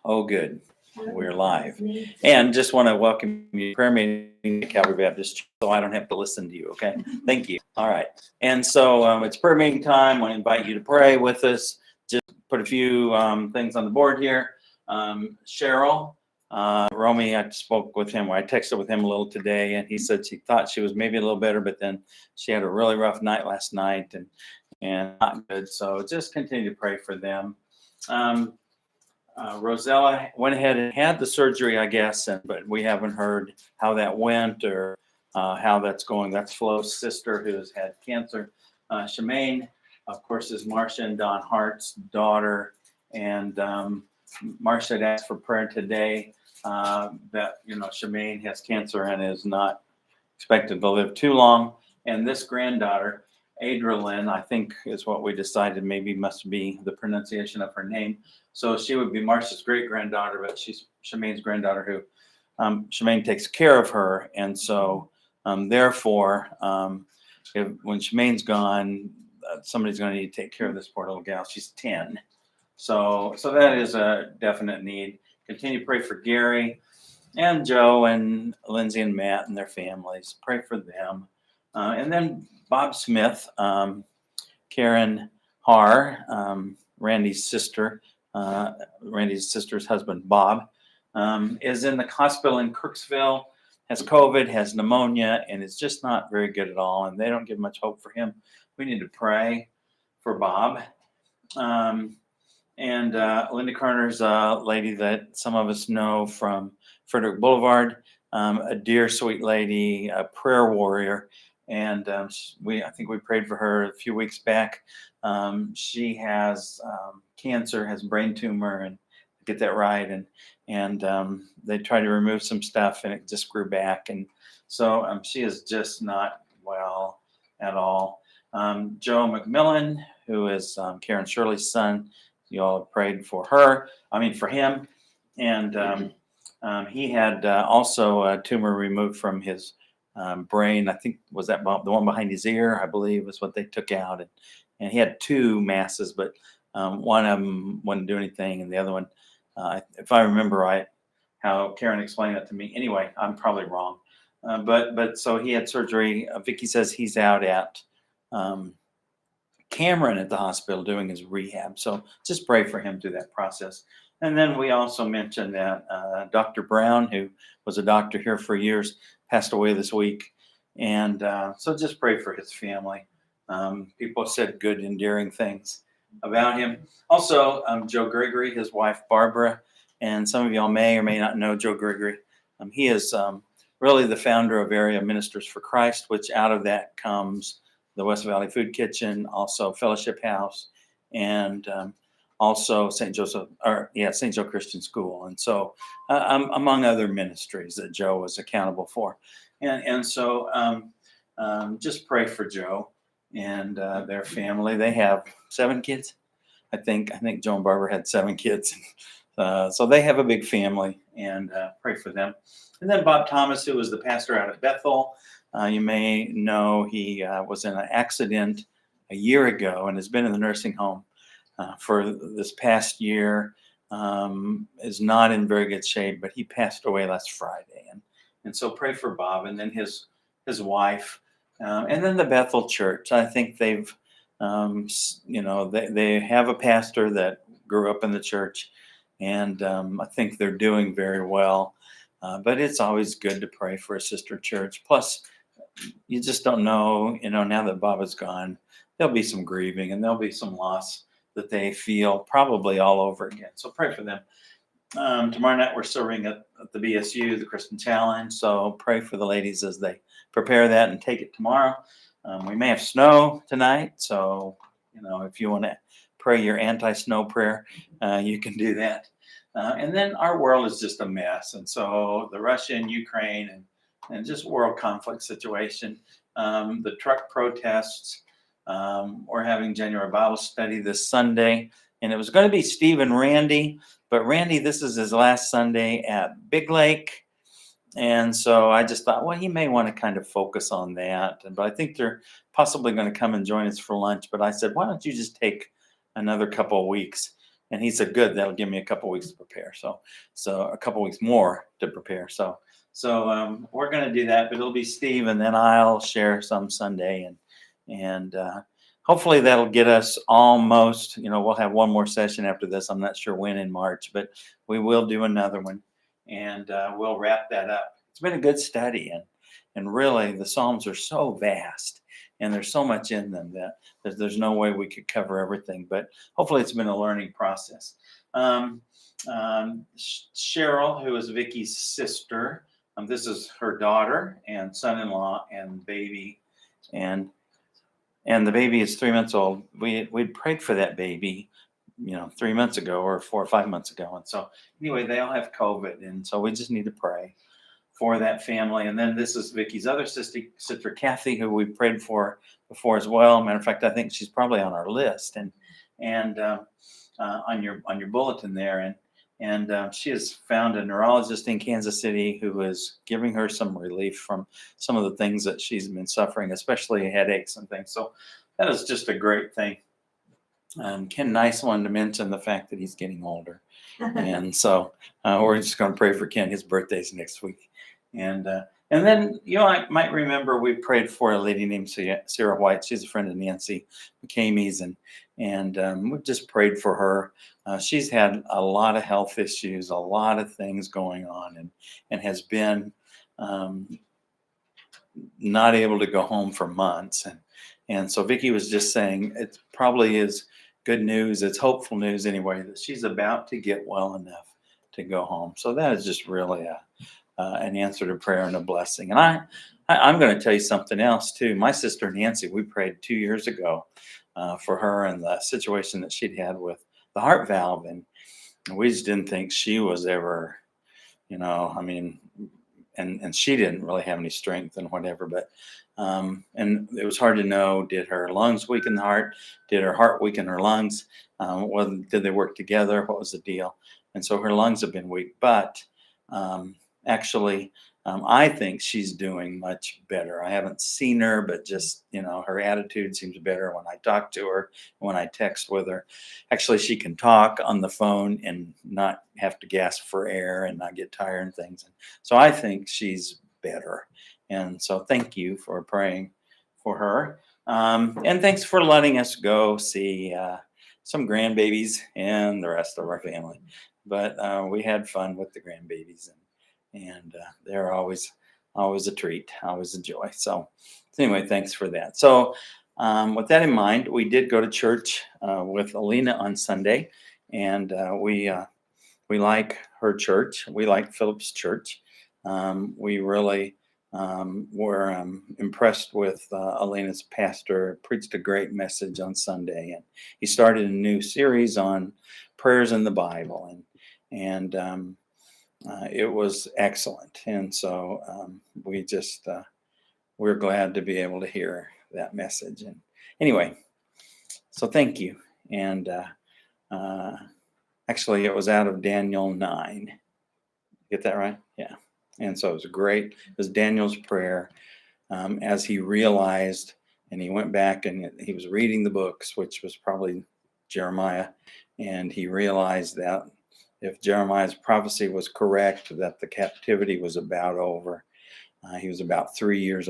Oh, good. We're live. And just want to welcome you to prayer meeting at Calvary Baptist Church, so I don't have to listen to you, okay? Thank you. All right. And so it's prayer meeting time. I want to invite you to pray with us. Just put a few things on the board here. Cheryl, Romy, I spoke with him, or I texted with him a little today, and he said she thought she was maybe a little better, but then she had a really rough night last night and not good. So just continue to pray for them. Rosella went ahead and had the surgery, I guess, but we haven't heard how that went or how that's going. That's Flo's sister who has had cancer. Shemaine, of course, is Marcia and Don Hart's daughter. And Marcia had asked for prayer today that, Shemaine has cancer and is not expected to live too long. And this granddaughter, Adrienne, I think is what we decided maybe must be the pronunciation of her name. So she would be Marcia's great-granddaughter, but she's Shemaine's granddaughter who Shemaine takes care of her. And so therefore, when Shemaine's gone, somebody's going to need to take care of this poor little gal. She's 10. So that is a definite need. Continue to pray for Gary and Joe and Lindsay and Matt and their families. Pray for them. And then Bob Smith, Karen Haar, Randy's sister's husband, Bob, is in the hospital in Kirksville, has COVID, has pneumonia, and is just not very good at all. And they don't give much hope for him. We need to pray for Bob. And Linda Carter's a lady that some of us know from Frederick Boulevard, a dear, sweet lady, a prayer warrior. And I think we prayed for her a few weeks back. She has cancer, has brain tumor, and get that right. And they tried to remove some stuff, and it just grew back. And so she is just not well at all. Joe McMillan, who is Karen Shirley's son, you all have prayed for him. And he had also a tumor removed from his brain. I think was that the one behind his ear, I believe, was what they took out. And he had two masses, but one of them wouldn't do anything, and the other one, if I remember right, how Karen explained that to me. Anyway, I'm probably wrong. But so he had surgery. Vicky says he's out at Cameron at the hospital doing his rehab. So just pray for him through that process. And then we also mentioned that Dr. Brown, who was a doctor here for years, passed away this week. And so just pray for his family. People said good, endearing things about him. Also, Joe Gregory, his wife, Barbara, and some of y'all may or may not know Joe Gregory. He is really the founder of Area Ministers for Christ, which out of that comes the West Valley Food Kitchen, also Fellowship House, and also St. Joe Christian School. And so among other ministries that Joe was accountable for. And so just pray for Joe and their family. They have 7 kids. I think Joe and Barbara had 7 kids. So they have a big family, and pray for them. And then Bob Thomas, who was the pastor out at Bethel. You may know he was in an accident a year ago and has been in the nursing home for this past year. Is not in very good shape, but he passed away last Friday. And so pray for Bob and then his wife. And then the Bethel Church. I think they've, they have a pastor that grew up in the church, and I think they're doing very well. But it's always good to pray for a sister church. Plus, you just don't know, now that Bob is gone, there'll be some grieving and there'll be some loss that they feel probably all over again. So pray for them. Tomorrow night we're serving at the BSU, the Christian Challenge. So pray for the ladies as they prepare that and take it tomorrow. We may have snow tonight. So, if you want to pray your anti-snow prayer, you can do that. And then our world is just a mess. And so the Russia and Ukraine and just world conflict situation, the truck protests, we're having January Bible study this Sunday. And it was going to be Steve and Randy, but Randy, this is his last Sunday at Big Lake. And so I just thought, well, he may want to kind of focus on that. But I think they're possibly going to come and join us for lunch. But I said, why don't you just take another couple of weeks And he said, good, that'll give me a couple weeks to prepare. So a couple weeks more to prepare. So we're going to do that, but it'll be Steve, and then I'll share some Sunday, and hopefully that'll get us almost, we'll have one more session after this. I'm not sure when in March, but we will do another one, and we'll wrap that up. It's been a good study, and really the Psalms are so vast, and there's so much in them that there's no way we could cover everything, but hopefully it's been a learning process. Cheryl, who is Vicky's sister, this is her daughter and son-in-law and baby, and the baby is 3 months old. We'd prayed for that baby, 3 months ago or 4 or 5 months ago, and so anyway, they all have COVID, and so we just need to pray for that family. And then this is Vicky's other sister Kathy, who we prayed for before as well. Matter of fact, I think she's probably on our list and on your bulletin there. And she has found a neurologist in Kansas City who is giving her some relief from some of the things that she's been suffering, especially headaches and things. So that is just a great thing. Ken Nice wanted to mention the fact that he's getting older. And so we're just going to pray for Ken. His birthday's next week. And then, I might remember we prayed for a lady named Sarah White. She's a friend of Nancy McCamey's, and we just prayed for her. She's had a lot of health issues, a lot of things going on, and has been not able to go home for months. And so Vicki was just saying it probably is good news. It's hopeful news anyway, that she's about to get well enough to go home. So that is just really an answer to prayer and a blessing. And I'm going to tell you something else too. My sister Nancy, we prayed 2 years ago for her and the situation that she'd had with the heart valve, and we just didn't think she was ever, and she didn't really have any strength and whatever. But and it was hard to know, did her lungs weaken the heart? Did her heart weaken her lungs? Did they work together? What was the deal? And so her lungs have been weak, but actually, I think she's doing much better. I haven't seen her, but just, her attitude seems better when I talk to her, when I text with her. Actually, she can talk on the phone and not have to gasp for air and not get tired and things. So I think she's better. And so thank you for praying for her. And thanks for letting us go see some grandbabies and the rest of our family. But we had fun with the grandbabies, and they're always a treat, always a joy. So anyway, thanks for that. So with that in mind, we did go to church with Alina on Sunday, and we like her church. We like Philip's church. We really were impressed with Alina's pastor. Preached a great message on Sunday, and he started a new series on prayers in the Bible, and it was excellent. And so we're glad to be able to hear that message. And anyway, so thank you. And actually, it was out of Daniel 9. Get that right? Yeah. And so it was great. It was Daniel's prayer as he realized, and he went back and he was reading the books, which was probably Jeremiah, and he realized that if Jeremiah's prophecy was correct, that the captivity was about over. He was about 3 years